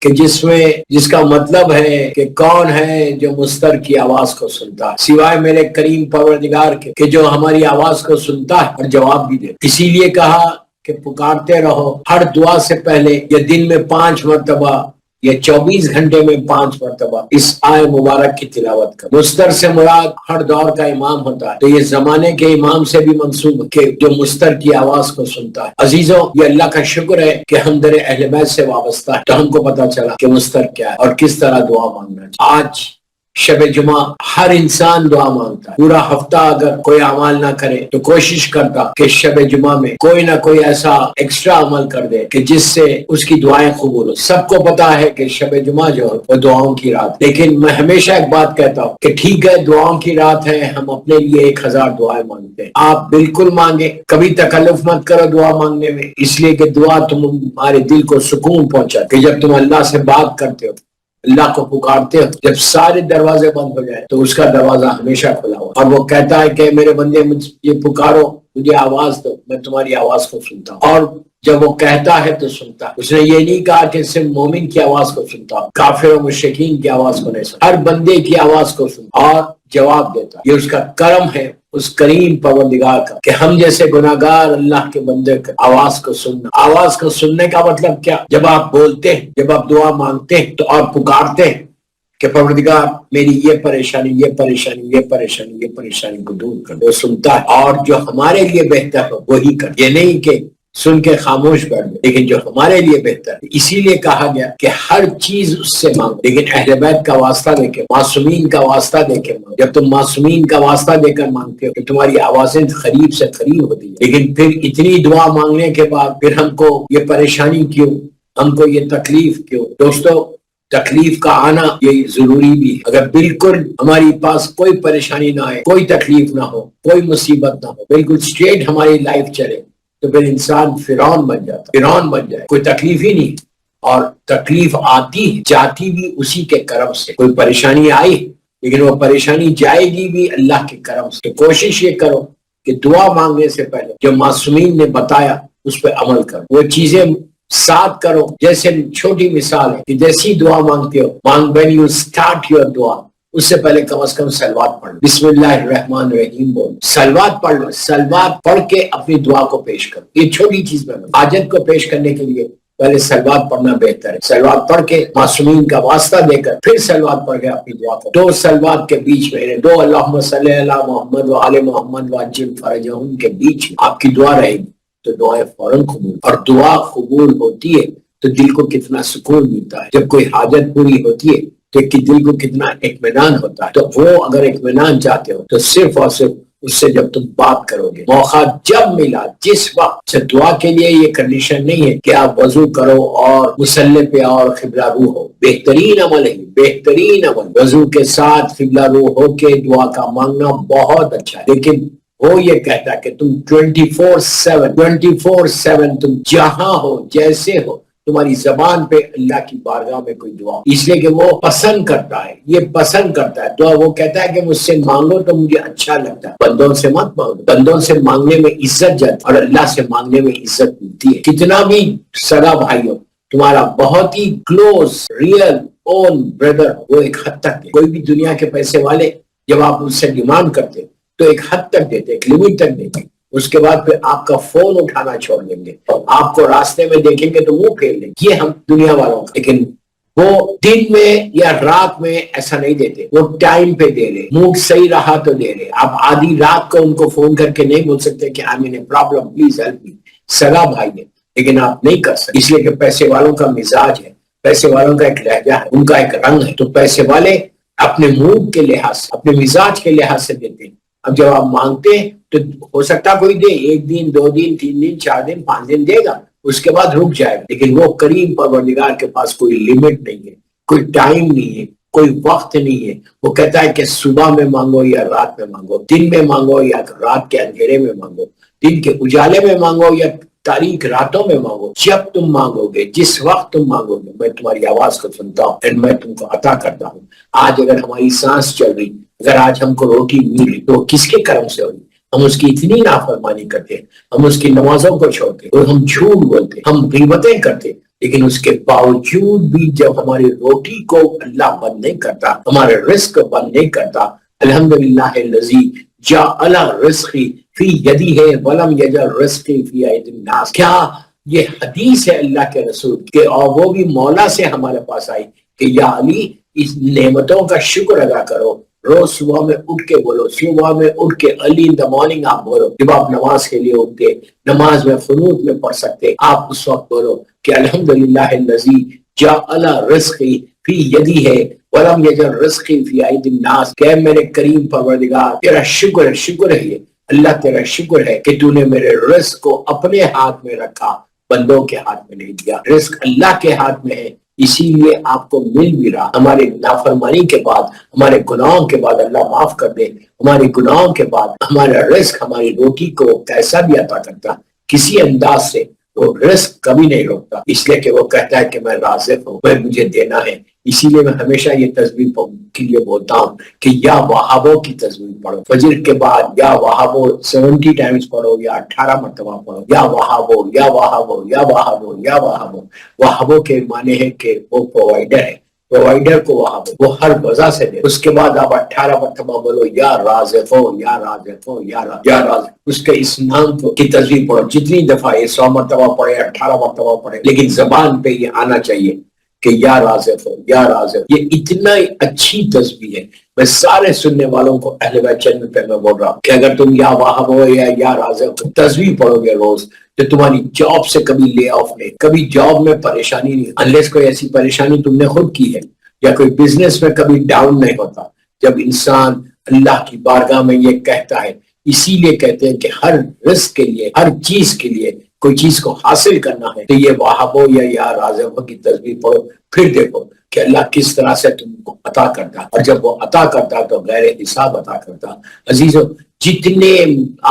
کہ جس کا مطلب ہے کہ کون ہے جو مستر کی آواز کو سنتا ہے سوائے میرے کریم پروردگار کے، کہ جو ہماری آواز کو سنتا ہے اور جواب بھی دے۔ اسی لیے کہا کہ پکارتے رہو ہر دعا سے پہلے، یا دن میں 5 مرتبہ یا 24 گھنٹے میں 5 مرتبہ اس آئے مبارک کی تلاوت کر۔ مستر سے مراد ہر دور کا امام ہوتا ہے، تو یہ زمانے کے امام سے بھی منسوب کہ جو مستر کی آواز کو سنتا ہے۔ عزیزوں، یہ اللہ کا شکر ہے کہ ہم در اہل بیت سے وابستہ ہے، تو ہم کو پتا چلا کہ مستر کیا ہے اور کس طرح دعا مانگنا ہے۔ آج شب جمعہ ہر انسان دعا مانگتا ہے۔ پورا ہفتہ اگر کوئی عمل نہ کرے تو کوشش کرتا کہ شب جمعہ میں کوئی نہ کوئی ایسا ایکسٹرا عمل کر دے کہ جس سے اس کی دعائیں قبول ہو۔ سب کو پتا ہے کہ شب جمعہ جو ہے وہ دعاؤں کی رات، لیکن میں ہمیشہ ایک بات کہتا ہوں کہ ٹھیک ہے دعاؤں کی رات ہے، ہم اپنے لیے 1000 دعائیں مانگتے ہیں، آپ بالکل مانگے، کبھی تکلف مت کرو دعا مانگنے میں، اس لیے کہ دعا تمہارے دل کو سکون پہنچا کہ جب تم اللہ سے بات کرتے ہو، اللہ کو پکارتے ہو، جب سارے دروازے بند ہو جائے تو اس کا دروازہ ہمیشہ کھلا ہوا، اور وہ کہتا ہے کہ میرے بندے مجھے پکارو، مجھے آواز دو، میں تمہاری آواز کو سنتا ہوں۔ اور جب وہ کہتا ہے تو سنتا ہے۔ اس نے یہ نہیں کہا کہ صرف مومن کی آواز کو سنتا ہوں، کافر و مشرکین کی آواز کو نہیں سنتا، ہر بندے کی آواز کو سنتا اور جواب دیتا۔ یہ اس کا کرم ہے، اس کریم پروردگار کا، کہ ہم جیسے گناہگار اللہ کے بندے کا آواز کو سننا۔ آواز کو سننے کا مطلب کیا؟ جب آپ بولتے ہیں، جب آپ دعا مانگتے ہیں تو آپ پکارتے ہیں کہ پروردگار میری یہ پریشانی کو دور کر، وہ سنتا ہے اور جو ہمارے لیے بہتر ہو وہی کر۔ یہ نہیں کہ سن کے خاموش بیٹھ گئے، لیکن جو ہمارے لیے بہتر ہے۔ اسی لیے کہا گیا کہ ہر چیز اس سے مانگو، لیکن اہل بیت کا واسطہ دے کے، معصومین کا واسطہ دے کے مانگو۔ جب تم معصومین کا واسطہ دے کر مانگتے ہو تو تمہاری آوازیں قریب سے قریب ہوتی ہیں، لیکن پھر اتنی دعا مانگنے کے بعد پھر ہم کو یہ پریشانی کیوں، ہم کو یہ تکلیف کیوں؟ دوستو، تکلیف کا آنا یہ ضروری بھی ہے۔ اگر بالکل ہماری پاس کوئی پریشانی نہ آئے، کوئی تکلیف نہ ہو، کوئی مصیبت نہ ہو، بالکل اسٹریٹ ہماری لائف چلے، تو پھر انسان فرعون بن جاتا، فرعون بن جائے، کوئی تکلیف ہی نہیں۔ اور تکلیف آتی جاتی بھی اسی کے کرم سے۔ کوئی پریشانی آئی لیکن وہ پریشانی جائے گی بھی اللہ کے کرم سے۔ تو کوشش یہ کرو کہ دعا مانگنے سے پہلے جو معصومین نے بتایا اس پہ عمل کرو، وہ چیزیں ساتھ کرو۔ جیسے چھوٹی مثال ہے کہ جیسی دعا مانگتے ہو، when you start your دعا، اس سے پہلے کم از کم سلوات پڑھ لو، بسم اللہ الرحمن الرحیم بول، سلوات پڑھ لو، سلوات پڑھ کے اپنی دعا کو پیش کرو۔ یہ چھوٹی چیز میں حاجت کو پیش کرنے کے لیے پہلے سلوات پڑھنا بہتر ہے۔ سلوات پڑھ کے معصومین کا واسطہ دے کر پھر سلوات پڑھ کے اپنی دعا کو، 2 سلوات کے بیچ میں، 2 اللہم صلی علی محمد و آل محمد وعجل فرجہم کے بیچ میں آپ کی دعا رہے گی تو دعائیں فوراً قبول، اور دعا قبول ہوتی ہے تو دل کو کتنا سکون ملتا ہے۔ جب کوئی حاجت پوری ہوتی ہے تو دل کو کتنا اطمینان ہوتا ہے۔ تو وہ اگر اطمینان چاہتے ہو تو صرف اور صرف اس سے جب تم بات کرو گے، موقع جب ملا، جس وقت سے، دعا کے لیے یہ کنڈیشن نہیں ہے کہ آپ وضو کرو اور مصلی پہ اور قبلہ رو ہو۔ بہترین عمل ہے، بہترین عمل وضو کے ساتھ قبلہ رو ہو کے دعا کا مانگنا بہت اچھا ہے، لیکن وہ یہ کہتا ہے کہ تم 24/7 تم جہاں ہو، جیسے ہو، تمہاری زبان پہ اللہ کی بارگاہ میں کوئی دعا، اس لیے کہ وہ پسند کرتا ہے، یہ پسند کرتا ہے۔ تو وہ کہتا ہے کہ مجھ سے مانگو تو مجھے اچھا لگتا ہے، بندوں سے مت مانگو۔ بندوں سے مانگنے میں عزت جاتی اور اللہ سے مانگنے میں عزت ملتی ہے۔ کتنا بھی سگا بھائی ہو، تمہارا بہت ہی کلوز ریئل اون بردر، وہ ایک حد تک دے۔ کوئی بھی دنیا کے پیسے والے جب آپ اس سے ڈیمانڈ کرتے تو ایک حد تک دیتے، ایک لمٹ تک دیتے، اس کے بعد پھر آپ کا فون اٹھانا چھوڑ دیں گے، آپ کو راستے میں دیکھیں گے تو منہ پھیر لیں گے۔ یہ ہم دنیا والوں کا، لیکن وہ دن میں یا رات میں ایسا نہیں دیتے، وہ ٹائم پہ دے رہے، موڈ صحیح رہا تو دے رہے۔ آپ آدھی رات کو ان کو فون کر کے نہیں بول سکتے کہ I'm in a problem, please help me، سگا بھائی ہے، لیکن آپ نہیں کر سکتے، اس لیے کہ پیسے والوں کا مزاج ہے، پیسے والوں کا ایک لہجہ ہے، ان کا ایک رنگ ہے۔ تو پیسے والے اپنے موڈ کے لحاظ سے، اپنے مزاج کے لحاظ سے دیتے ہیں۔ اب جب آپ مانگتے ہیں تو ہو سکتا کوئی دے، 1 دن 2 دن 3 دن 4 دن 5 دن دے گا، اس کے بعد رک جائے گا، لیکن وہ کریم پروردگار کے پاس کوئی لمٹ نہیں ہے، کوئی ٹائم نہیں ہے، کوئی وقت نہیں ہے۔ وہ کہتا ہے کہ صبح میں مانگو یا رات میں مانگو، دن میں مانگو یا رات کے اندھیرے میں مانگو، دن کے اجالے میں مانگو یا تاریک راتوں میں مانگو، جب تم مانگو گے، جس وقت تم مانگو گے، میں تمہاری آواز کو سنتا ہوں اور میں تم کو عطا کرتا ہوں۔ آج اگر ہماری سانس چل رہی، اگر آج ہم کو روٹی ملی تو کس کے کرم سے ہوئی؟ ہم اس کی اتنی نافرمانی کرتے ہیں، ہم اس کی نمازوں کو چھوڑتے، اور ہم جھوٹ بولتے، ہم غیبتیں کرتے، لیکن اس کے باوجود بھی جب ہماری روٹی کو اللہ بند نہیں کرتا، ہمارے رزق کو بند نہیں کرتا، الحمدللہ الذی جعل رزقی فی یدی ہے ولم یجعل رزقی فی ایدی الناس. کیا یہ حدیث ہے اللہ کے رسول کے، اور وہ بھی مولا سے ہمارے پاس آئی کہ یا علی اس نعمتوں کا شکر ادا کرو. روز صبح میں اٹھ کے بولو، صبح میں اٹھ کے ارلی ان دا مارننگ آپ بولو. جب آپ نماز کے لیے اٹھتے، نماز میں قنوت میں پڑھ سکتے، آپ اس وقت بولو کہ الحمدللہ الذی جعل رزقی فی یدی ہے ولم یجعل رزقی فی ایدی الناس. کہ میرے کریم پروردگار تیرا شکر ہے، شکر ہے، یہ اللہ تیرا شکر ہے کہ تو نے میرے رزق کو اپنے ہاتھ میں رکھا، بندوں کے ہاتھ میں نہیں دیا. رزق اللہ کے ہاتھ میں ہے، اسی لیے آپ کو مل بھی رہا. ہمارے نافرمانی کے بعد، ہمارے گناہوں کے بعد اللہ معاف کر دے، ہمارے گناہوں کے بعد ہمارا رزق، ہماری روٹی کو کیسا بھی عطا کرتا، کسی انداز سے وہ رزق کبھی نہیں روکتا، اس لیے کہ وہ کہتا ہے کہ میں رازق ہوں، میں مجھے دینا ہے. اسی لیے میں ہمیشہ یہ تصویر کے لیے بولتا ہوں کہ یا وہابوں کی تصویر پڑھو، فجر کے بعد یا وہابو 70 ٹائمز پڑھو یا 18 مرتبہ پڑھو، یا وہابو یا وہابو یا وہابو یا وہابو. وہابو کے معنی ہے کہ وہ پرووائڈر ہے، پرووائڈر کو وہابو، وہ ہر وجہ سے دے. اس کے بعد آپ 18 مرتبہ بولو یا رازقو یا رازقو یا رازق. اس کے اس نام کی تصویر پڑھو، جتنی دفعہ یہ 100 مرتبہ پڑھے، 18 مرتبہ پڑھے، لیکن زبان پہ یہ آنا چاہیے کہ یا رازق ہو یا رازق. یہ اتنا اچھی تصویر ہے. میں سارے سننے والوں کو اہل بیت چینل پہ میں بول رہا ہوں کہ اگر تم یا واہب ہو یا رازق ہو تصویر پڑھو گے روز، تو تمہاری جاب سے کبھی لے آف نہیں، کبھی جاب میں پریشانی نہیں، انلیس کوئی ایسی پریشانی تم نے خود کی ہے، یا کوئی بزنس میں کبھی ڈاؤن نہیں ہوتا. جب انسان اللہ کی بارگاہ میں یہ کہتا ہے، اسی لیے کہتے ہیں کہ ہر رزق کے لیے، ہر چیز کے لیے کوئی چیز کو حاصل کرنا ہے تو یہ وہابو یا رازقو کی تصویر پڑھو، پھر دیکھو کہ اللہ کس طرح سے تم کو عطا کرتا. اور جب وہ عطا کرتا تو غیر حساب عطا کرتا. عزیزو، جتنے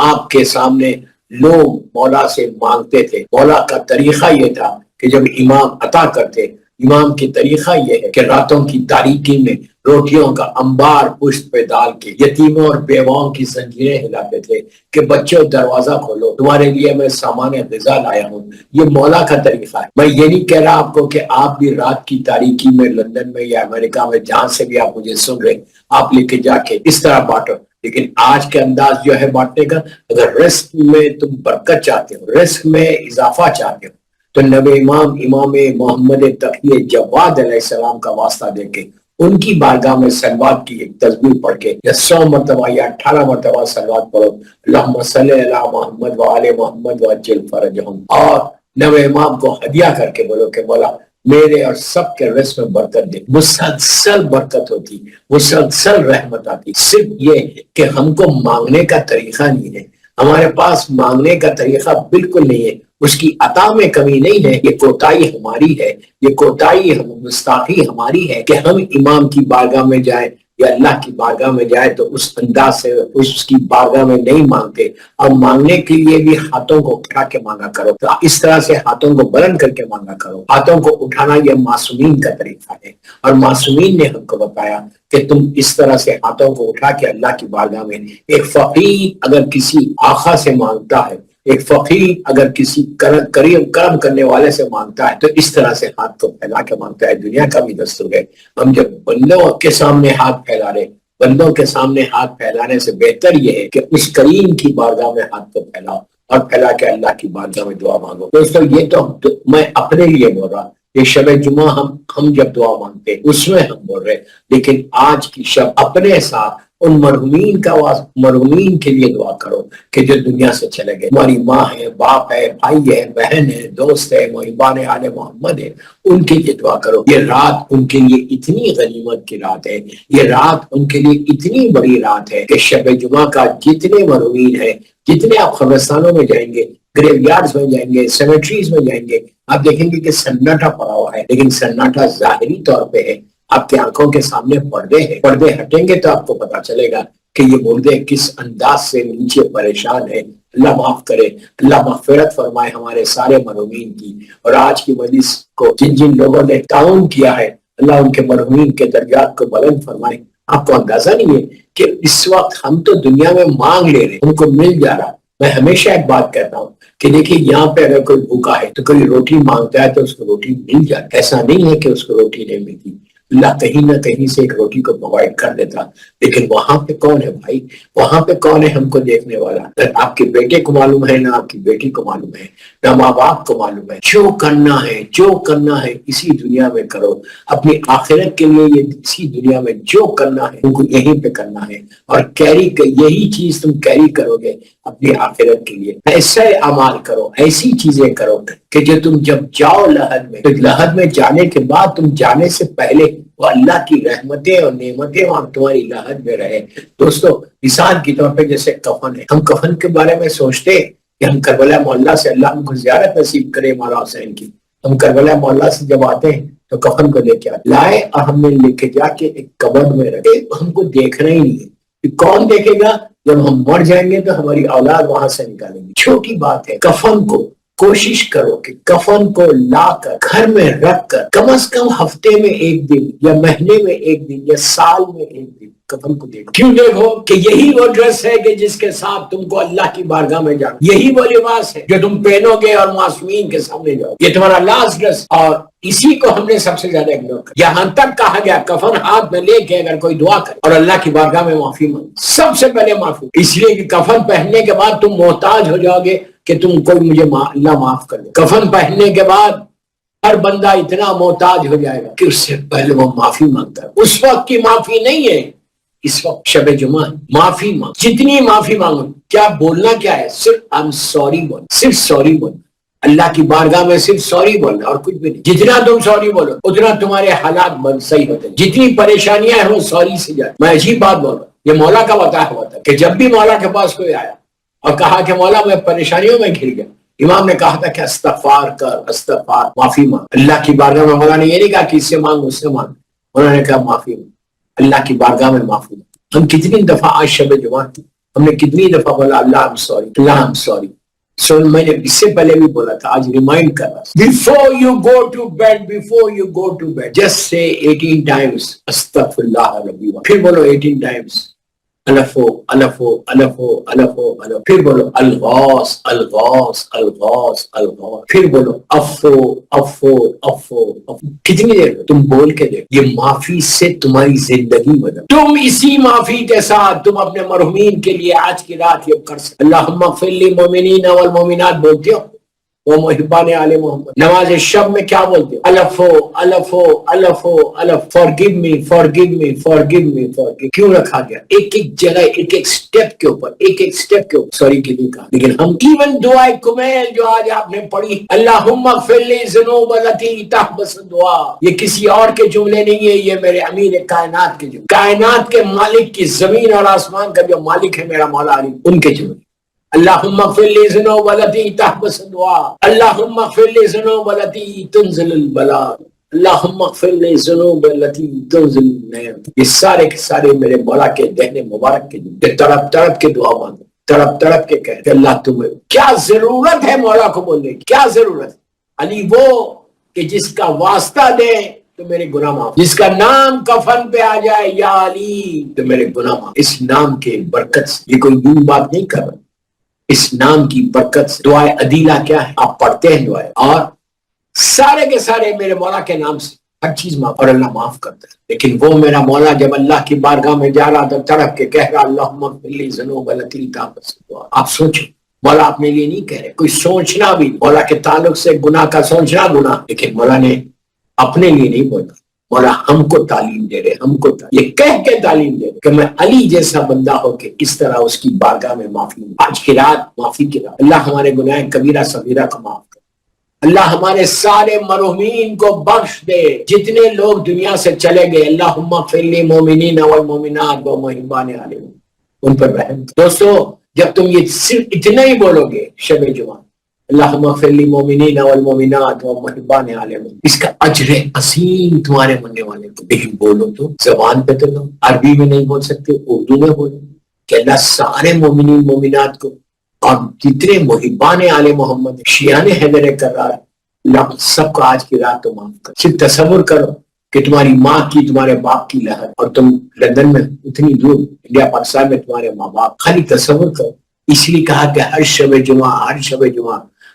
آپ کے سامنے لوگ مولا سے مانگتے تھے، مولا کا طریقہ یہ تھا کہ جب امام عطا کرتے، امام کی طریقہ یہ ہے کہ راتوں کی تاریکی میں روٹیوں کا انبار پشت پہ ڈال کے یتیموں اور بیواؤں کی زنجیریں ہلاتے تھے کہ بچوں دروازہ کھولو، تمہارے لیے میں سامان غذا لایا ہوں. یہ مولا کا طریقہ ہے. میں یہ نہیں کہہ رہا آپ کو کہ آپ بھی رات کی تاریکی میں لندن میں یا امریکہ میں جہاں سے بھی آپ مجھے سن رہے، آپ لے کے جا کے اس طرح بانٹو. لیکن آج کے انداز جو ہے بانٹنے کا، اگر رزق میں تم برکت چاہتے ہو، رزق میں اضافہ چاہتے ہو، تو نبی امام محمد تقی جواد علیہ السلام کا واسطہ دے کے ان کی بارگاہ میں صلوات کی ایک تصویر پڑھ کے یا 100 مرتبہ یا 18 مرتبہ صلوات پڑھو، اللہم صلی علی محمد و آل محمد وعجل فرجہم، اور نبی امام کو ہدیہ کر کے بولو کہ مولا میرے اور سب کے رزق میں برکت دے. مسلسل برکت ہوتی، مسلسل رحمت آتی. صرف یہ کہ ہم کو مانگنے کا طریقہ نہیں ہے، ہمارے پاس مانگنے کا طریقہ بالکل نہیں ہے. اس کی عطا میں کمی نہیں ہے، یہ کوتاہی ہماری ہے، یہ کوتاہی گستاخی ہماری ہے کہ ہم امام کی بارگاہ میں جائیں یا اللہ کی بارگاہ میں جائے تو اس انداز سے اس کی بارگاہ میں نہیں مانگتے. اور مانگنے کے لیے بھی ہاتھوں کو اٹھا کے مانگا کرو، تو اس طرح سے ہاتھوں کو بلند کر کے مانگا کرو. ہاتھوں کو اٹھانا یہ معصومین کا طریقہ ہے، اور معصومین نے ہم کو بتایا کہ تم اس طرح سے ہاتھوں کو اٹھا کے اللہ کی بارگاہ میں. ایک فقیر اگر کسی آقا سے مانگتا ہے، ایک فقیر اگر کسی کرم کرنے والے سے مانگتا ہے، تو اس طرح سے ہاتھ کو پھیلا کے مانگتا ہے. دنیا کا بھی دستور ہے. ہم جب بندوں کے سامنے ہاتھ پھیلا رہے، بندوں کے سامنے ہاتھ پھیلانے سے بہتر یہ ہے کہ اس کریم کی بارگاہ میں ہاتھ کو پھیلاؤ اور پھیلا کے اللہ کی بارگاہ میں دعا مانگو. دوستو، یہ تو میں اپنے لیے بول رہا، یہ شب جمعہ ہم جب دعا مانگتے اس میں ہم بول رہے، لیکن آج کی شب اپنے ساتھ ان مرحومین کے لیے دعا کرو کہ جو دنیا سے چلے گئے. ہماری ماں ہے، باپ ہے، بھائی ہے، بہن ہے، دوست ہے، محبان آل محمد ہے، ان کے لیے دعا کرو. یہ رات ان کے لیے اتنی غنیمت کی رات ہے، یہ رات ان کے لیے اتنی بڑی رات ہے کہ شب جمعہ کا جتنے مرحومین ہیں، جتنے آپ قبرستانوں میں جائیں گے، گریو یارڈز میں جائیں گے، سیمیٹریز میں جائیں گے، آپ دیکھیں گے کہ سناٹا پڑا ہوا ہے. لیکن سناٹا ظاہری طور پہ ہے، آپ کی آنکھوں کے سامنے پردے ہیں. پردے ہٹیں گے تو آپ کو پتا چلے گا کہ یہ مردے کس انداز سے نیچے پریشان ہیں. اللہ معاف کرے، اللہ مغفرت فرمائے ہمارے سارے مرحومین کی. اور آج کی مجلس کو جن لوگوں نے تعاون کیا ہے، اللہ ان کے مرحومین کے درجات کو بلند فرمائے. آپ کو اندازہ نہیں ہے کہ اس وقت ہم تو دنیا میں مانگ لے رہے، ان کو مل جا رہا. میں ہمیشہ ایک بات کہتا ہوں کہ دیکھیے یہاں پہ اگر کوئی بھوکا ہے تو کوئی روٹی مانگتا ہے تو اس کو روٹی مل جاتی، ایسا نہیں ہے کہ اس کو روٹی نہیں ملتی، اللہ کہیں نہ کہیں سے ایک روٹی کو پرووائڈ کر دیتا. لیکن وہاں پہ کون ہے بھائی؟ وہاں پہ کون ہے ہم کو دیکھنے والا؟ آپ کے بیٹے کو معلوم ہے نہ آپ کی بیٹی کو معلوم ہے، نہ ماں باپ کو معلوم ہے. جو کرنا ہے اسی دنیا میں کرو، اپنی آخرت کے لیے یہ اسی دنیا میں جو کرنا ہے ان کو یہیں پہ کرنا ہے، اور یہی چیز تم کیری کرو گے اپنی آخرت کے لیے. ایسے اعمال کرو، ایسی چیزیں کرو کہ جو تم جب جاؤ لحد میں، تو لحد میں جانے کے بعد تم جانے سے پہلے وہ اللہ کی رحمتیں اور نعمتیں وہاں تمہاری لحد میں رہے. دوستو مثال کے طور پہ جیسے کفن ہے، ہم کفن کے بارے میں سوچتے کہ ہم کربلا مولا سے اللہ ہم کو زیارت نصیب کرے مولا حسین کی. ہم کربلا مولا سے جب آتے ہیں تو کفن کو لے کے لائے اور ہم نے لے کے جا کے ایک کبر میں رکھے. ہم کو دیکھنا ہی نہیں ہے، کون دیکھے گا؟ جب ہم مر جائیں گے تو ہماری اولاد وہاں سے نکالیں گی. چھوٹی بات ہے، کفن کو کوشش کرو کہ کفن کو لا کر گھر میں رکھ کر کم از کم ہفتے میں ایک دن یا مہینے میں ایک دن یا سال میں ایک دن کفن کو دیکھو. کیوں دیکھو؟ کہ یہی وہ ڈریس ہے کہ جس کے ساتھ تم کو اللہ کی بارگاہ میں جانا، یہی وہ لباس ہے جو تم پہنو گے اور معصومین کے سامنے جاؤ. یہ تمہارا لاسٹ ڈریس، اور اسی کو ہم نے سب سے زیادہ اگنور کر. یہاں تک کہا گیا کفن ہاتھ میں لے کے اگر کوئی دعا کرے اور اللہ کی بارگاہ میں معافی مانگے، سب سے پہلے معافی، اس لیے کہ کفن پہننے کے بعد تم محتاج ہو جاؤ گے کہ تم کوئی مجھے اللہ معاف کر دے. کفن پہننے کے بعد ہر بندہ اتنا محتاج ہو جائے گا کہ اس سے پہلے وہ معافی مانگتا ہے. اس وقت کی معافی نہیں ہے، اس وقت شب جمعہ معافی مانگ. جتنی معافی مانگو، کیا بولنا کیا ہے؟ صرف آئی ایم سوری بول، صرف سوری بول. اللہ کی بارگاہ میں صرف سوری بولنا اور کچھ بھی نہیں. جتنا تم سوری بولو اتنا تمہارے حالات صحیح ہوتے ہیں. جتنی پریشانیاں ہیں وہ سوری سے جاتی. میں عجیب بات بول رہا ہوں، یہ مولا کا بتایا ہوا تھا کہ جب بھی مولا کے پاس کوئی آیا اور کہا کہ مولا میں پریشانیوں میں گھر گیا، امام نے کہا تھا کہ استغفار کر، استغفار، معافی مانگ. اللہ کی بارگاہ میں مولا نے یہ نہیں کہا کہ اس سے مانگ اس سے مانگ، انہوں نے کہا معافی مانگ، اللہ کی بارگاہ میں معافی مانگ. ہم کتنی دفعہ آج شب جمعہ کی ہم نے کتنی دفعہ بولا اللہ I'm sorry، Allah I'm sorry. سو میں نے اس سے پہلے بھی بولا تھا، آج ریمائنڈ کر رہا. Before you go to bed, just say 18 times استغفر ربی. پھر بولو 18 times الفو الفو الفو الفو الفو. پھر بولو الغوث الغوث الغوث الغوث. پھر بولو افو افو افو افو. کتنی دیر تم بول کے دیکھ، یہ معافی سے تمہاری زندگی بدل. تم اسی معافی کے ساتھ تم اپنے مرحومین کے لیے آج کی رات یہ کر سکتے. اللہم اغفر للمؤمنین والمؤمنات بولتے ہو وہ محبان آل محمد. نماز شب میں کیا بولتے ہو؟ الفو الفو الفو الف. forgive me forgive me forgive me forgive. کیوں رکھا گیا؟ ایک ایک جگہ ایک ایک سٹیپ کے اوپر ایک ایک سٹیپ کے اوپر سوری کے لیے کہا. لیکن ہم ایون دعائے کمیل جو آج آپ نے پڑھی، اللہم اغفر لی ذنوب التی تحبس دعا، یہ کسی اور کے جملے نہیں ہے، یہ میرے امیر کائنات کے جملے، کائنات کے مالک کی، زمین اور آسمان کا جو مالک ہے میرا مولا علی، ان کے جملے. اللہم اغفر لی ذنوب التی تحبس دعا، اللہم اغفر لی ذنوب التی تنزل البلاء، اللہم اغفر لی ذنوب التی تنزل النعم. یہ سارے کے سارے میرے مولا کے دہن مبارک کے جو تڑپ تڑپ کے دعا مانگے، تڑپ تڑپ کے کہے کہ اللہ تمہیں کیا ضرورت ہے مولا کو بولنے کی، کیا ضرورت ہے؟ علی وہ کہ جس کا واسطہ دے تو میرے گناہ معاف، جس کا نام کفن پہ آ جائے یا علی تو میرے گناہ معاف. اس نام کے برکت سے، یہ کوئی دور بات نہیں کر رہا، اس نام کی برکت سے دعائے عدیلہ کیا ہے؟ آپ پڑھتے ہیں دعائیں اور سارے کے سارے میرے مولا کے نام سے ہر چیز معاف، اور اللہ معاف کرتا ہے. لیکن وہ میرا مولا جب اللہ کی بارگاہ میں جا رہا تھا تڑپ کے کہہ رہا اللہم اغفر لی ذنوب التی تحبس دعا. آپ سوچیں، مولا اپنے لیے نہیں کہہ رہے، کوئی سوچنا بھی مولا کے تعلق سے گناہ کا سوچنا گناہ، لیکن مولا نے اپنے لیے نہیں بولا. مولا ہم کو تعلیم دے رہے، ہم کو یہ کہہ کے تعلیم دے رہے کہ میں علی جیسا بندہ ہو کے اس طرح اس کی بارگاہ میں معافی. آج کی رات معافی کی رات، اللہ ہمارے گناہ کبیرہ صغیرہ کو معاف کر، اللہ ہمارے سارے مرحومین کو بخش دے، جتنے لوگ دنیا سے چلے گئے اللہم اغفر للمؤمنین والمؤمنات ومحبان آل محمد، ان پر رحم. دوستو جب تم یہ صرف اتنا ہی بولو گے شب جمعہ اللہم اغفر للمؤمنین والمؤمنات ومحبان آل محمد، اس کا اجر عظیم تمہارے مننے والے کو. لیکن بولو تو زبان پہ تو لو، عربی میں نہیں بول سکتے، اردو میں بولو کہ اللہ سارے مومنین مومنات کو اور جتنے محبان آل محمد شیعان حیدر کرار اللہ سب کو آج کی رات تو معاف کر. صرف تصور کرو کہ تمہاری ماں کی، تمہارے باپ کی لہر، اور تم لندن میں اتنی دور انڈیا پاکستان میں تمہارے ماں باپ. خالی تصور کرو اس لیے کہا کہ ہر شب جمعہ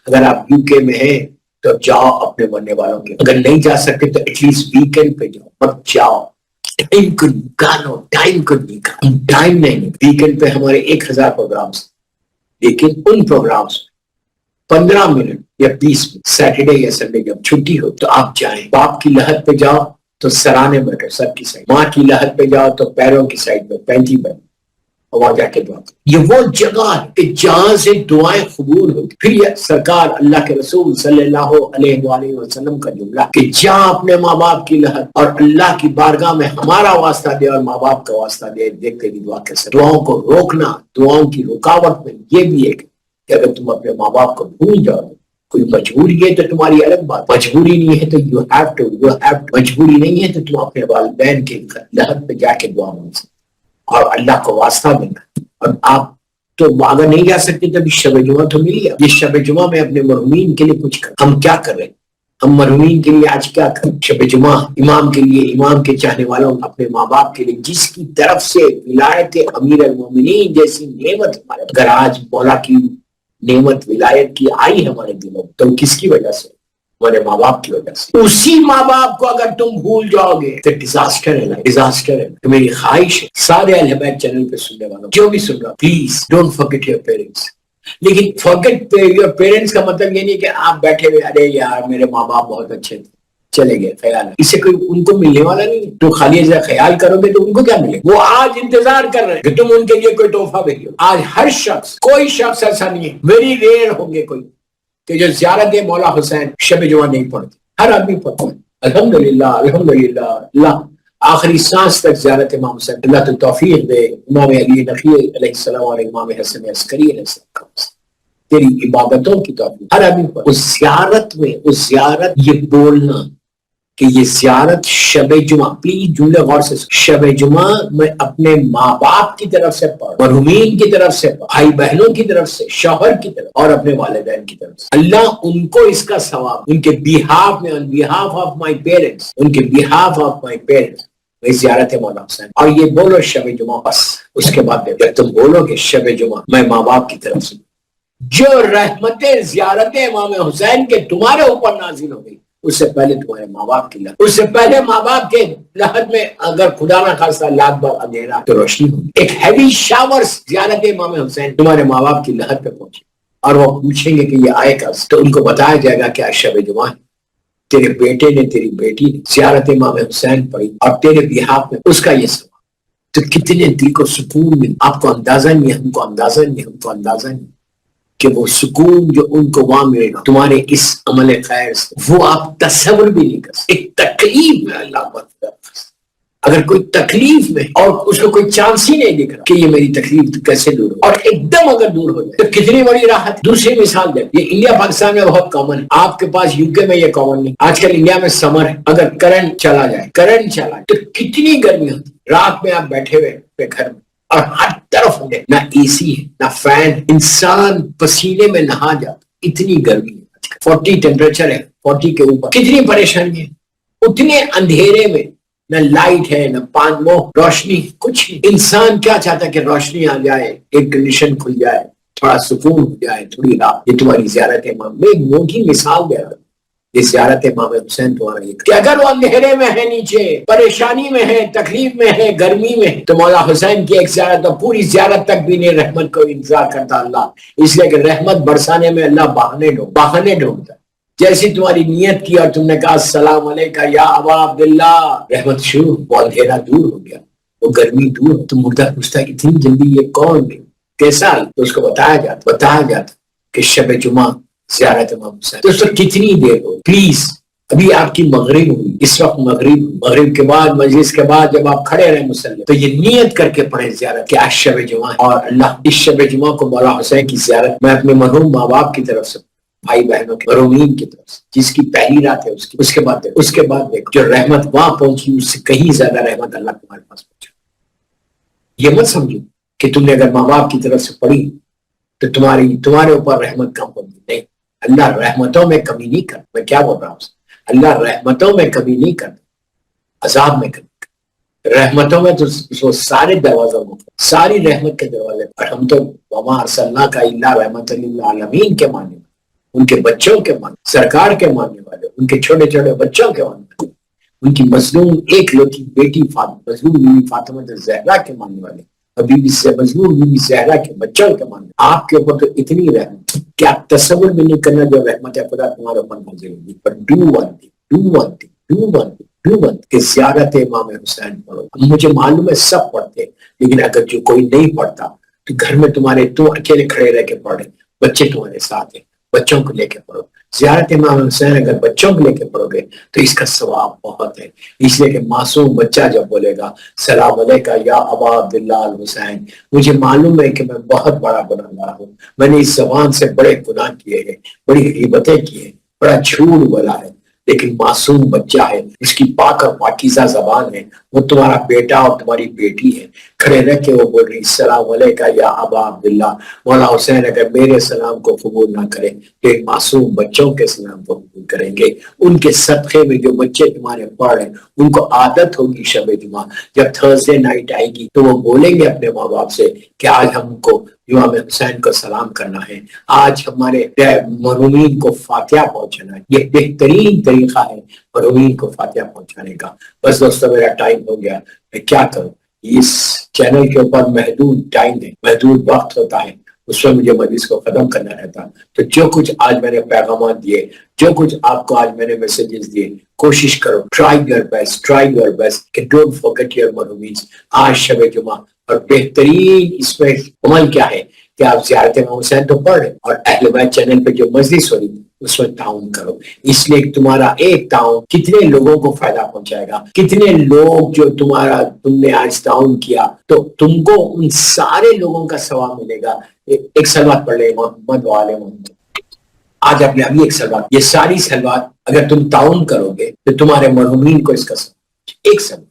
اگر آپ یو کے میں ہیں تو جاؤ اپنے مرنے والوں کے، اگر نہیں جا سکتے تو ایٹ لیسٹ ویکینڈ پہ جاؤ، مت جاؤ ٹائم کو نکالو، ٹائم نہیں، ویکینڈ پہ ہمارے 1000 پروگرامس، لیکن ان پروگرامس 15 منٹ یا 20 منٹ سیٹرڈے یا سنڈے جب چھٹی ہو تو آپ جائیں، باپ کی لحد پہ جاؤ تو سرانے بیٹھو سر کی سائڈ، ماں کی لحد پہ جاؤ تو پیروں کی سائڈ پہ 35 بیٹھو، وہاں جا کے دعا. یہ وہ جگہ ہے کہ جہاں سے دعائیں قبول ہوتی. پھر یہ سرکار اللہ کے رسول صلی اللہ علیہ وآلہ وسلم کا جملہ کہ جہاں اپنے ماں باپ کی لحد اور اللہ کی بارگاہ میں ہمارا واسطہ دے اور ماں باپ کا واسطہ دے، دیکھتے ہی دعا کر سکتے. دعاؤں کو روکنا، دعاؤں کی رکاوٹ میں یہ بھی ایک کہ اگر تم اپنے ماں باپ کو بھول جاؤ، کوئی مجبوری ہے تو تمہاری الگ بات، مجبوری نہیں ہے تو یو ہیو ٹو مجبوری نہیں ہے تو تم اپنے والدین کے لحد پہ جا کے دعا مانگ سکتے اور اللہ کو واسطہ دینا. اور آپ تو اگر نہیں جا سکتے تو شب جمعہ تو ملی ہے. یہ شب جمعہ میں اپنے مرحومین کے لیے کچھ کر. ہم کیا کر رہے ہیں؟ ہم مرحومین کے لیے آج کیا کریں؟ شب جمعہ امام کے لیے، امام کے چاہنے والوں، اپنے ماں باپ کے لیے جس کی طرف سے ولایت امیر المومنین جیسی نعمت ہمارے، اگر آج مولا کی نعمت ولایت کی آئی ہمارے دلوں تو کس کی وجہ سے؟ ہمارے ماں باپ کی وجہ سے. اسی ماں باپ کو اگر تم بھول جاؤ گے تو ڈیزاسٹر ہے. تو میری خواہش ہے سارے اہل بیت چینل پہ سننے والوں جو بھی سن رہا، please don't forget your parents. لیکن فرگیٹ یور پیرنٹس کا مطلب یہ نہیں کہ آپ بیٹھے ہوئے ارے یار میرے ماں باپ بہت اچھے تھے چلے گئے، خیال ہے اس سے کوئی ان کو ملنے والا نہیں. تو خالی ایسا خیال کرو گے تو ان کو کیا ملے؟ وہ آج انتظار کر رہے ہیں کہ تم ان کے لیے کوئی تحفہ بھیجو. آج ہر شخص، کوئی شخص ایسا نہیں ہے، ویری ریئر ہوں گے کوئی کہ جو زیارت مولا حسین شب جمعہ نہیں پڑھتے. ہر آدمی پڑھتا ہے. الحمدللہ اللہ آخری سانس تک زیارت امام حسین. اللہ تو توفیق دے امام علی نقی علیہ السلام اور امام حسن عسکری علیہ السلام، تیری عبادتوں کی توفیق. ہر آدمی پر اس زیارت میں، اس زیارت یہ بولنا کہ یہ زیارت شب جمعہ، پلیز جملے غور سے، شب جمعہ میں اپنے ماں باپ کی طرف سے پڑھ، مرحومین کی طرف سے پڑھ، بھائی بہنوں کی طرف سے، شوہر کی طرف اور اپنے والدین کی طرف سے. اللہ ان کو اس کا ثواب، ان کے بیہاف میں، on behalf of my parents، ان کے behalf of my parents میں زیارت مولا حسین. اور یہ بولو شب جمعہ، بس اس کے بعد جب تم بولو کہ شب جمعہ میں ماں باپ کی طرف سے جو رحمتیں زیارت امام حسین کے تمہارے اوپر نازل ہو گئی، اس سے پہلے تمہارے ماں باپ کی لحد، اس سے پہلے ماں باپ کے لحد میں اگر خدا نہ خاصہ لاکھ بار اندھیرا تو روشنی ہوگی. ایک ہیوی شاورز زیارت امام حسین تمہارے ماں باپ کی لحد پہ پہنچے اور وہ پوچھیں گے کہ یہ آئے کب، تو ان کو بتایا جائے گا کہ آج شب جمعہ ہے، تیرے بیٹے نے، تیری بیٹی نے زیارت امام حسین پڑھی اور تیرے بیہاف میں اس کا یہ سوال. تو کتنے دل کو سکون مل. آپ کو اندازہ نہیں ہے، ہم کو اندازہ نہیں کہ وہ سکون جو ان کو وہاں ملے گا تمہارے اس عمل خیر سے، وہ آپ تصور بھی نہیں کر سکتے. ایک تکلیف میں اللہ کو اگر کوئی تکلیف میں اور اس کو کوئی چانس ہی نہیں دکھ رہا کہ یہ میری تکلیف کیسے دور ہو، اور ایک دم اگر دور ہو جائے تو کتنی بڑی راحت. دوسری مثال دے، یہ انڈیا پاکستان میں بہت کامن ہے، آپ کے پاس یو کے میں یہ کامن نہیں. آج کل انڈیا میں سمر ہے، اگر کرنٹ چلا جائے تو کتنی گرمی ہوتی. رات میں آپ بیٹھے ہوئے اپنے گھر میں اور ہر طرف نہ اے سی ہے نہ فین، انسان پسینے میں نہا جاتا، اتنی گرمی ہے. 40 ٹیمپریچر ہے، 40 کے اوپر، کتنی پریشانی ہے. اتنے اندھیرے میں نہ لائٹ ہے نہ روشنی، کچھ نہیں. انسان کیا چاہتا ہے کہ روشنی آ جائے، ایئر کنڈیشن کھل جائے، تھوڑا سکون ہو جائے، تھوڑی راحت. یہ تمہاری زیارت امام میں ایک موٹی مثال دے رہا ہوں. یہ زیارت امام حسین تمہارا یہ کہ اگر وہ اندھیرے میں ہے، نیچے پریشانی میں ہے، تکلیف میں ہے، گرمی میں ہے، تو مولا حسین کی ایک زیارت اور پوری زیارت تک بھی نہیں رحمت کو انتظار کرتا اللہ. اس لیے کہ رحمت برسانے میں اللہ بہانے ڈھونڈتا. جیسی تمہاری نیت کی اور تم نے کہا السلام علیکم یا ابا عبداللہ، رحمت شروع. وہ اندھیرا دور ہو گیا، وہ گرمی دور ہو. تم مردہ پوچھتا ہے اتنی جلدی یہ کون ہے، کیسا ہے؟ تو اس کو بتایا جاتا کہ شب جمعہ زیارت امام حسین. تو اس وقت کتنی دیر ہو، پلیز ابھی آپ کی مغرب ہوئی، اس وقت مغرب کے بعد، مجلس کے بعد جب آپ کھڑے رہے مصلی تو یہ نیت کر کے پڑھیں زیارت کہ آج شب جمعہ ہے اور اللہ اس شب جمعہ کو مولا حسین کی زیارت میں اپنے مرحوم ماں باپ کی طرف سے، بھائی بہنوں کے، مرحومین کی طرف سے، جس کی پہلی رات ہے اس کے بعد دیکھو جو رحمت وہاں پہنچی اس سے کہیں زیادہ رحمت اللہ تمہارے پاس پہنچا. یہ مت سمجھو کہ تم نے اگر ماں باپ کی طرف سے پڑھی تو تمہارے اوپر رحمت کم ہوگی. نہیں، اللہ رحمتوں میں کمی نہیں کرتا. میں کیا بول رہا ہوں، اللہ رحمتوں میں کمی نہیں کرتا، عذاب میں کمی کرتا. رحمتوں میں تو وہ سارے دروازوں کو ساری رحمت کے دروازے، اور ہم تو وما ارسلنا کا الا رحمت للعالمین کے ماننے والے، ان کے بچوں کے ماننے، سرکار کے ماننے والے، ان کے چھوٹے چھوٹے بچوں کے ماننے والے، ان کی مظلوم ایک لوتی بیٹی مظلوم بیوی فاطمہ زہرا کے ماننے والے، اور مظلوم بیوی زہرا کے بچوں کے ماننے، آپ کے اوپر تو اتنی رحمت کہ آپ تصور بھی نہیں کرنا جو رحمت خدا تمہارے اوپر نازل ہوگی. پر do one thing, do one thing, do one thing, do one کہ زیارت امام حسین پڑھو. مجھے معلوم ہے سب پڑھتے، لیکن اگر جو کوئی نہیں پڑھتا تو گھر میں تمہارے تو اکیلے کھڑے رہ کے پڑھے، بچے تمہارے ساتھ ہیں، بچوں کو لے کے پڑھو. زیارت امام حسین اگر بچوں کو لے کے پڑھو گے تو اس کا ثواب بہت ہے. اس لیے کہ معصوم بچہ جب بولے گا سلام علیکہ یا ابا عبداللہ الحسین، مجھے معلوم ہے کہ میں بہت بڑا گناہ گار ہوں، میں نے اس زبان سے بڑے گناہ کیے ہیں، بڑی غیبتیں کی ہیں، بڑا جھوٹ بولا ہے، لیکن معصوم بچہ ہے، اس کی پاک اور پاکیزہ زبان ہے، وہ تمہارا بیٹا اور تمہاری بیٹی ہے، کھڑے رہ کے وہ بول رہی السلام علیکہ یا ابا عبداللہ. مولا حسین اگر میرے سلام کو قبول نہ کرے تو ایک معصوم بچوں کے سلام کو قبول کریں گے. ان کے صدقے میں جو بچے تمہارے پڑھ رہے ہیں ان کو عادت ہوگی شب جمعہ جب تھرسڈے نائٹ آئے گی تو وہ بولیں گے اپنے ماں باپ سے کہ آج ہم کو امام حسین کو سلام کرنا ہے، آج ہمارے مرحومین کو فاتحہ پہنچانا ہے. یہ بہترین طریقہ ہے مرحومین کو فاتحہ پہنچانے کا. بس دوستو میرا ٹائم ہو گیا، میں کیا کروں، اس چینل کے اوپر محدود ٹائم ہے، محدود وقت ہوتا ہے، اس میں مجھے مجلس کو ختم کرنا رہتا. تو جو کچھ آج میں نے پیغامات دیے، جو کچھ آپ کو آج میں نے میسیجز دیے، کوشش کرو، try your best, try your best کہ ڈونٹ فارگیٹ یور مرحومین. آج شب جمعہ اور بہترین اس میں عمل کیا ہے کہ آپ زیارت امام حسین تو پڑھ رہے اور اہل بیت چینل پہ جو مجلس ہو رہی اس میں تعاون کرو. اس لیے تمہارا ایک تعاون کتنے لوگوں کو فائدہ پہنچائے گا. کتنے لوگ جو تم نے آج تعاون کیا تو تم کو ان سارے لوگوں کا ثواب ملے گا. ایک سلوات پڑھ لے محمد وآل محمد. آج آپ نے ابھی ایک سلوات، یہ ساری سلوات اگر تم تعاون کرو گے تو تمہارے مرحومین کو اس کا ثواب ایک سلوات،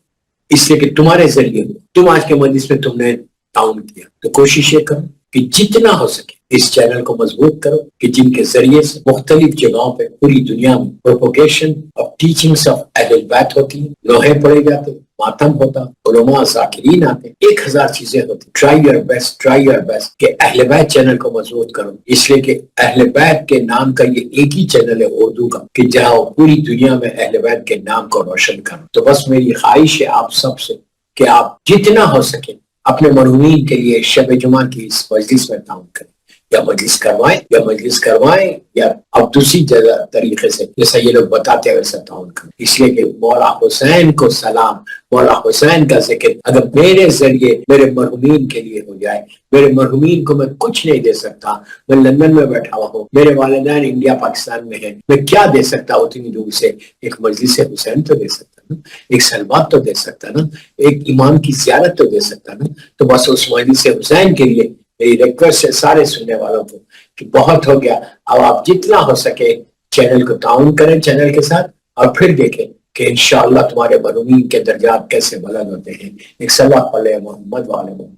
اس لیے کہ تمہارے ذریعے تم آج کے مجلس میں تم نے تعاون کیا. تو کوشش یہ کرو کہ جتنا ہو سکے اس چینل کو مضبوط کرو کہ جن کے ذریعے سے مختلف جگہوں پہ پوری دنیا میں پروپوگیشن آف ٹیچنگز آف اہل بیت ہوتی ہیں، لوہے پڑے جاتے، ماتم ہوتا، علماء ذاکرین آتے، 1000 چیزیں ہوتی. Try your best, try your best کہ اہل بیت چینل کو مضبوط کرو. اس لیے کہ اہل بیت کے نام کا یہ ایک ہی چینل ہے اردو کا کہ جہاں پوری دنیا میں اہل بیت کے نام کو روشن کرو. تو بس میری خواہش ہے آپ سب سے کہ آپ جتنا ہو سکے اپنے مرحومین کے لیے شب جمعہ کی اس مجلس میں تعاون کریں، یا مجلس کروائیں یا اب دوسری جگہ طریقے سے جیسا یہ لوگ بتاتے ہیں ویسا تعاون کریں. اس لیے کہ مولا حسین کو سلام، مولا حسین کا ذکر اگر میرے ذریعے میرے مرحومین کے لیے ہو جائے. میرے مرحومین کو میں کچھ نہیں دے سکتا، میں لندن میں بیٹھا ہوا ہوں، میرے والدین انڈیا پاکستان میں ہیں، میں کیا دے سکتا اتنی دور سے؟ ایک مجلس حسین تو دے سکتا نا، ایک سلوات تو دے سکتا نا، ایک امام کی زیارت تو دے سکتا نا. تو بس اس مجلس حسین کے لیے میری ریکویسٹ ہے سارے سننے والوں کو کہ بہت ہو گیا، اب آپ جتنا ہو سکے چینل کو تعاون کریں چینل کے ساتھ، اور پھر دیکھیں کہ انشاءاللہ تمہارے مرحومین کے درجات کیسے بلند ہوتے ہیں. ایک صلوات پڑھ لیں محمد وآل محمد.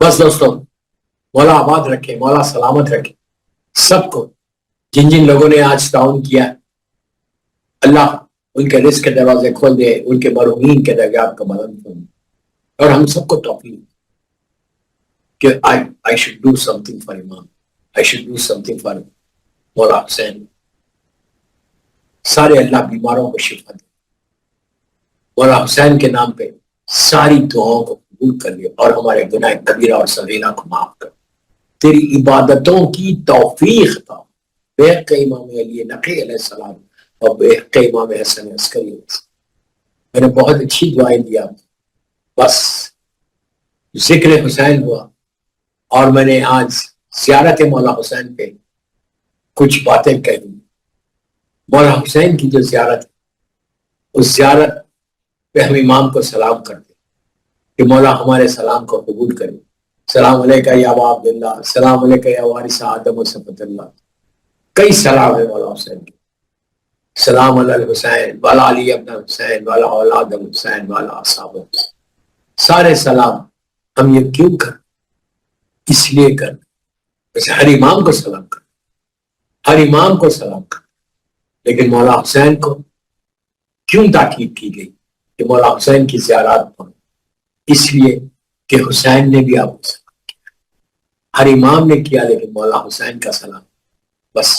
بس دوستوں مولا آباد رکھے، مولا سلامت رکھے سب کو. جن جن لوگوں نے آج تعاون کیا اللہ ان کے رزق کے دروازے کھول دے، ان کے مرحومین کے درجات کو بلند کر دے، اور ہم سب کو توفیق کہ I should do something for امام، I should do something for مولا حسین. سارے اللہ بیماروں کو شفا دے، مولا حسین کے نام پہ ساری دعاؤں کو قبول کر لے، اور ہمارے گناہ کبیرہ اور صغیرہ کو معاف کر. تیری عبادتوں کی توفیق تھا بے حق امام علی نقی علیہ السلام اور بے حق امام حسن عسکری. میں نے بہت اچھی دعائیں دیا، بس ذکر حسین ہوا اور میں نے آج زیارت مولا حسین پہ کچھ باتیں کہی. مولا حسین کی جو زیارت ہے اس زیارت پہ ہم امام کو سلام کرتے کہ مولا ہمارے سلام کو قبول کرے. سلام علیکہ یا ابا عبداللہ، سلام علیکہ یا وارث آدم و صفوۃ اللہ. کئی سلام ہے مولا حسین کے. سلام علی الحسین والا علی ابن حسین والا اولاد الحسین والا اصحاب الحسین. سارے سلام ہم یہ کیوں کر؟ اس لیے کر ویسے ہر امام کو سلام کر، ہر امام کو سلام کر. لیکن مولا حسین کو کیوں تاکید کی گئی کہ مولا حسین کی زیارات پڑھو؟ اس لیے کہ حسین نے بھی آپ کو سلام کیا، ہر امام نے کیا، لیکن مولا حسین کا سلام بس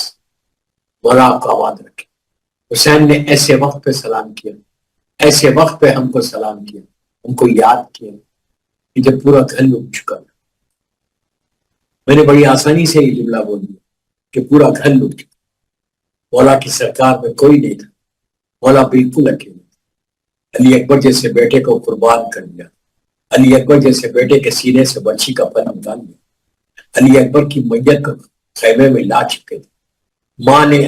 مولا آپ کو آباد رکھے۔ حسین نے ایسے وقت پہ سلام کیا، ایسے وقت پہ ہم کو سلام کیا، ہم کو یاد کیا کہ جب پورا گھر لٹ چکا۔ میں نے بڑی آسانی سے یہ جملہ بول دیا کہ پورا گھر لٹ چکا، مولا کی سرکار میں کوئی نہیں تھا، مولا بالکل اکیلے تھے۔ علی اکبر جیسے بیٹے کو قربان کر دیا، علی اکبر جیسے بیٹے کے سینے سے برچھی کا پن نکال دیا، علی اکبر کی میت کو خیمے میں لا چکے تھے۔ ماں نے